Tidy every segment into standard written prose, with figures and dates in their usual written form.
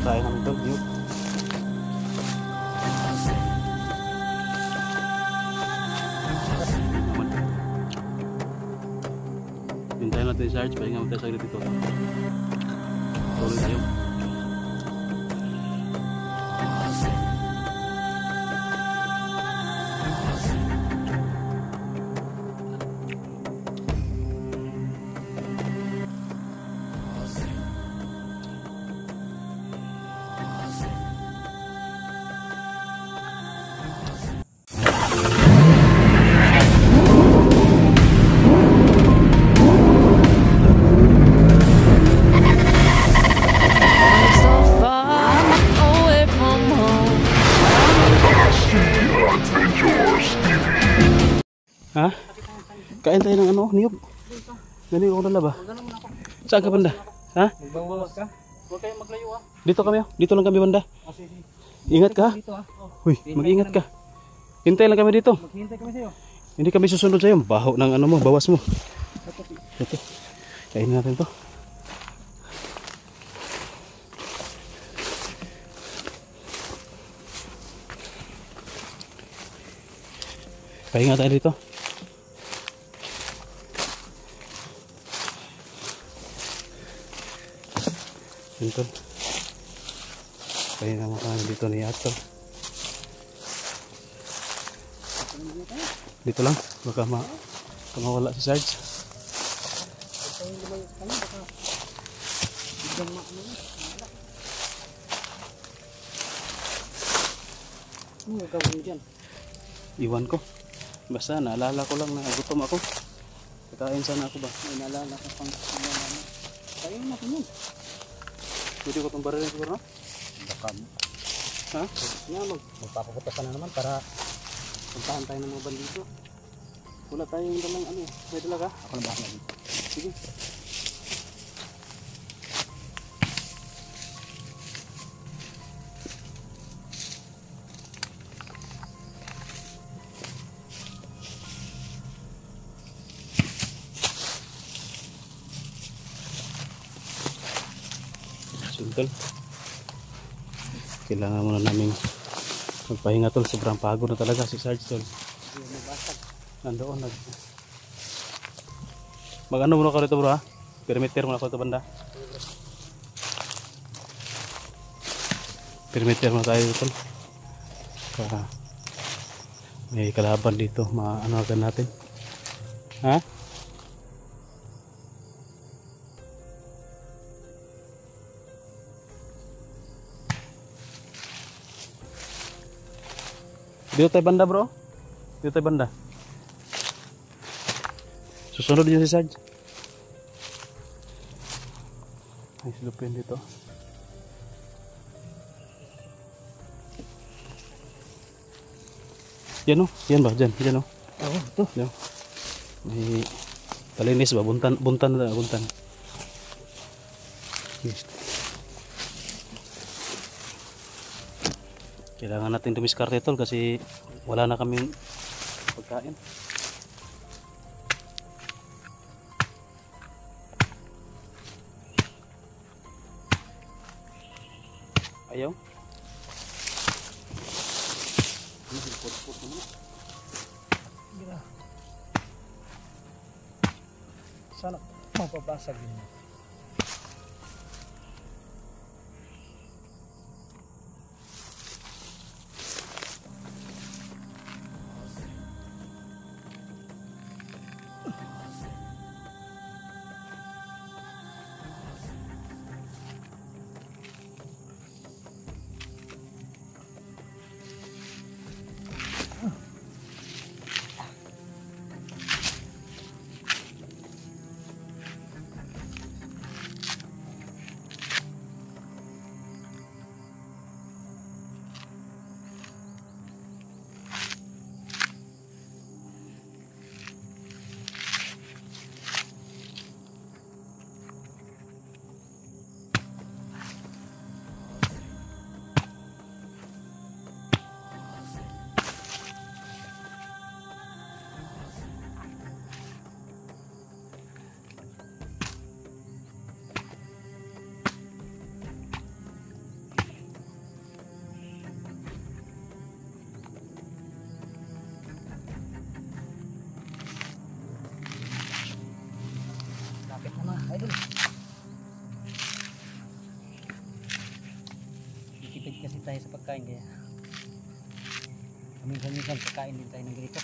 tayo namin tol. Yun. Hintayin natin si Sarge, pahinga mo tayo saglit dito. Tuloy tayo. Ha? Kain tayo ng ano, niyog. Ganun ako nalaba. Saan ka banda? Ha? Magbawas ka? Huwag kayong maglayo ha. Dito kami, oh. Dito lang kami banda. Ingat ka. Uy, mag-ingat ka. Hintay lang kami dito. Maghihintay kami sa'yo. Hindi kami susunod sa'yo. Baho ng ano mo, bawas mo. Ito. Kainin natin to. Pahinga tayo dito. Ito. Pahinga mo kami dito ni Ato. Dito lang. Baka mawala si Sarge. Ano gagawin mo dyan? Iwan ko. Basta naalala ko lang na gutom ako. Kakain sana ako ba? May naalala ko pang naman. Kain natin yun. Pwede ko itong barilin siguro, no? Baka mo. Ha? Nga, magpapakuta ka na naman para puntahan tayo ng mga bandito. Wala tayong dalang ano. May dala ka? Ako na bahala dito. Sige. Tol, kailangan muna namin magpahinga tol, sobrang pagod na talaga si Sarge tol. Nandoon mag ano muna ko rito bro ha, perimeter muna ko ito banda, perimeter muna tayo tol para may kalaban dito, maano agad natin ha. Dito tayo banda bro. Dito tayo banda. Susunod din si Sarge. Ay, silupin dito. Yan o. Yan ba? Diyan. Diyan o. Oo, ito. Yan. May talinis ba? Buntan. Buntan na. Buntan. Okay. Kailangan natin dumiskarte tol kasi wala na kaming pagkain. Ayaw. Sana mapabasag din mo. Tipid kasi tayo sa pagkain kaya minsan pagkain din tayo ng ganito.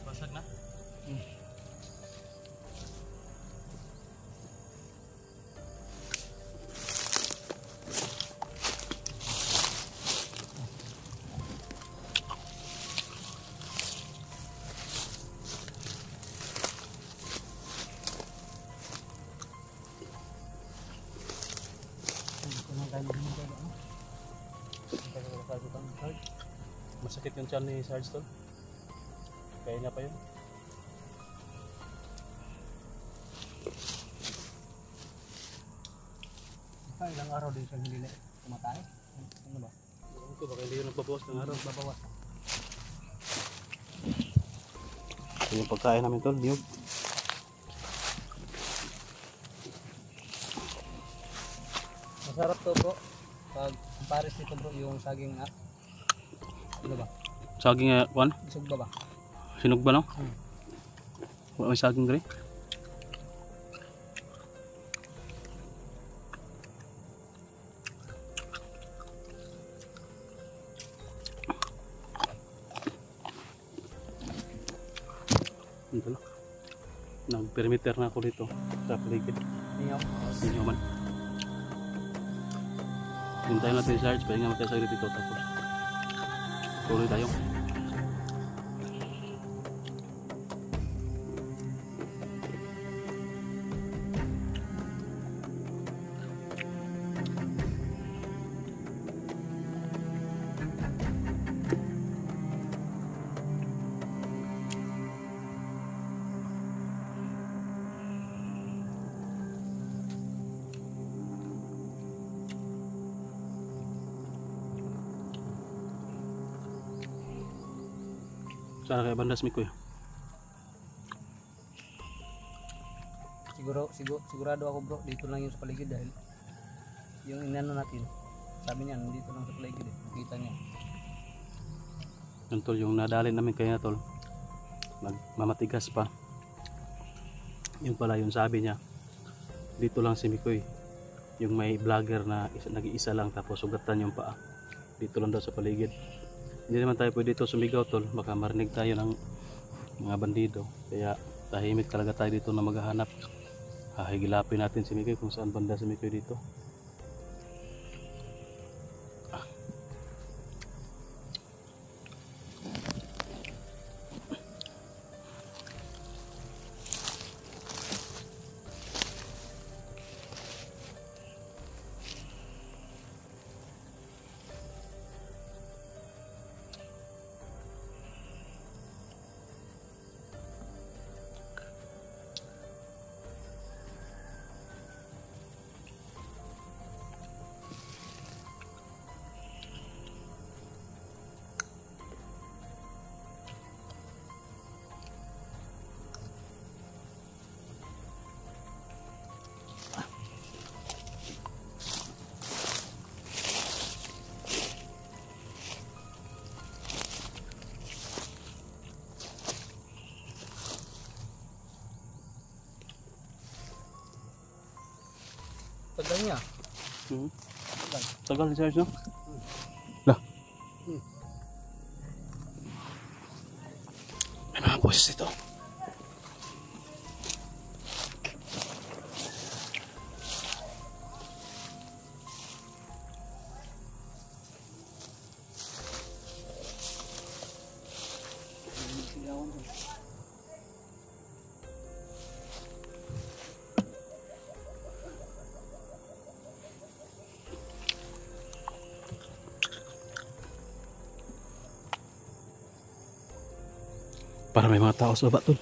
Basag na? Masakit yung tiyan ni Sarge tol. Kaya niya pa yun. Ilang araw din siya hindi na tumatay. Ano ba? Ito baka hindi yun nagbabawas ng araw. Babawas. Ito yung pagkain namin tol, niyog. Masarap to bro. Pag pares nito bro yung saging na. Ano ba? Saging kuan? Isog ba ba? Sinog ba no? Wala may saging dre. Ito lang. Nag-perimeter na ako dito sa paligid. Ninyo. Hindi man. Hintayin natin si Sarge, pahinga natin sa dito tapos tuloy tayo. Sana kaya bandas Mikoy. Sigurado ako bro, dito lang yung sa paligid dahil yung inano natin, sabi niya nandito lang sa paligid eh. Nakita niya. Yan tol, yung nadalin namin kaya tol, nagmamatigas pa. Yung pala yung sabi niya, dito lang si Mikoy. Yung may vlogger na nag-iisa lang tapos sugatan yung paa. Dito lang daw sa paligid. Hindi naman tayo pwede dito sumigaw tol, baka marinig tayo ng mga bandido. Kaya tahimik talaga tayo dito na maghahanap. Hahigilapin natin si Mikoy kung saan banda si Mikoy dito. Tagal niya. Tagal ni Sarge no? Lah. May mga boses ito. Para may mga tao sa baba tol.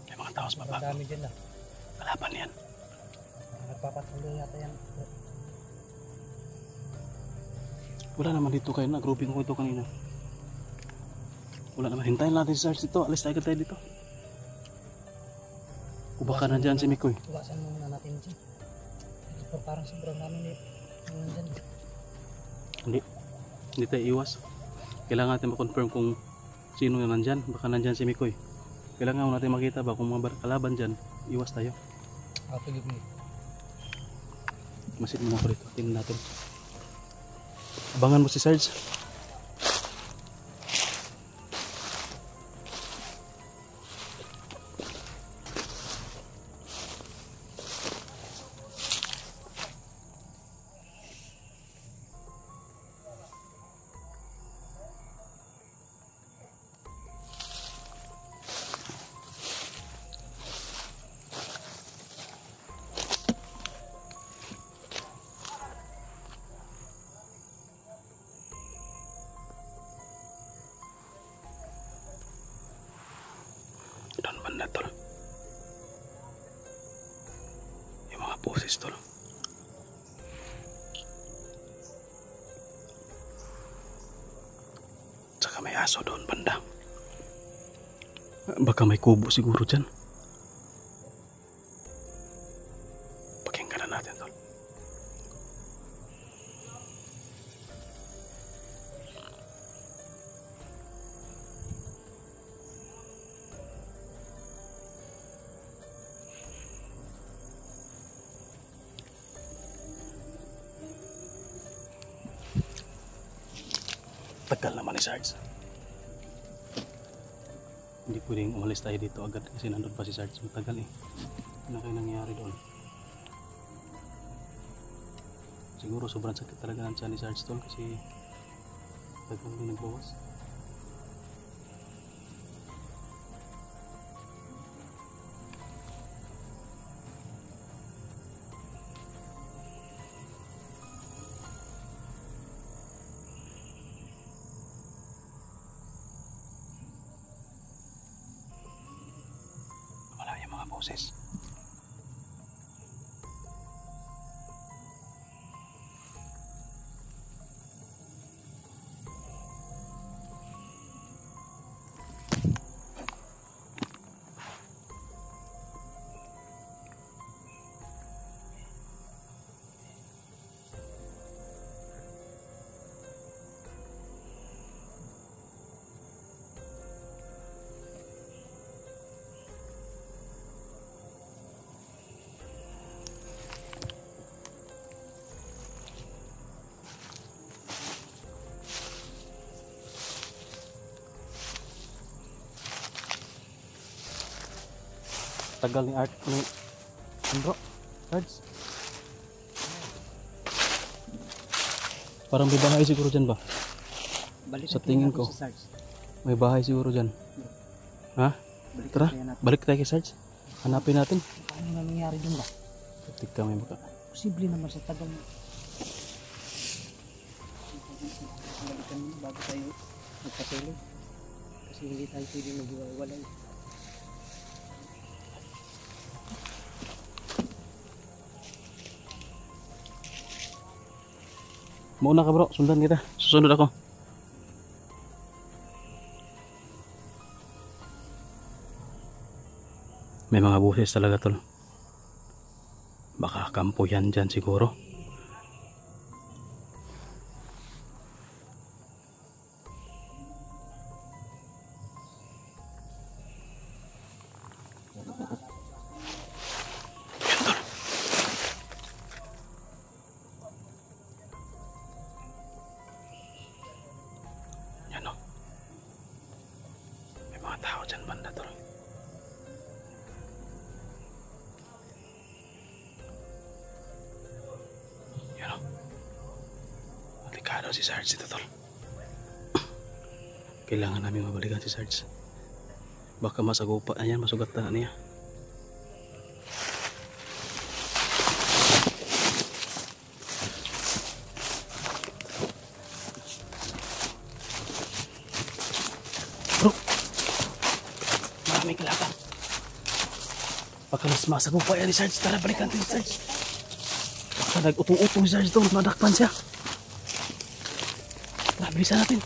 May mga tao sa Ang baba. dami dyan na. Kalaban yan. Nagpapatuloy yata yan. Wala naman dito kayo na. Grouping ko ito kanina. Wala naman. Hintayin natin si Sarge dito. Alis tayo dito. O baka nandyan si Mikoy. Iwasan muna natin dyan. Parang sobrang namin nandyan. Hindi tayo iwas. Kailangan natin makonfirm kung sino na nandyan. Baka nandyan si Mikoy. Kailangan natin makita ba kung mga kalaban dyan. Iwas tayo. Sige. Masit mo ko rito. Tingnan natin. Abangan mo si Sarge. Doon banda tol. Yung mga poses tol. Tsaka may aso doon banda. Baka may kubo siguro dyan. Pakinggan na natin tol. Tagal naman ni Sarge. Hindi pwedeng umalis tayo dito agad kasi nandun pa si Sarge. Matagal eh. Ano kayo nangyari doon? Siguro sobrang sakit talaga ng tiyan ni Sarge doon kasi tagal din nagbawas. Mga boses. Tagal ni Art ni bro, Sarge. Parang may bahay siguro dyan ba? Sa tingin ko may bahay siguro dyan. Ha? Tara, balik tayo kay Sarge. Hanapin natin. Ano na nangyari dun ba? Ketik kami baka. Posible naman sa tagal. Balikan mo bago tayo magpatuloy. Kasi hindi tayo pwede maghiwalay. Mauna ka bro, sundan kita. Susunod ako. May mga buses talaga tol. Baka kampo yan dyan siguro. Yan o. May mga tao dyan banda tol. Yan o. Delikado si Sarge dito tol. Kailangan namin mabalikan si Sarge. Baka masagupa. Ayan, masugat na niya. Baka mas masago pa yan ni Sarge. Tara, balikan natin si Sarge. Baka nag-utong-utong si Sarge ito. Madakpan siya. Tara, bilisan natin.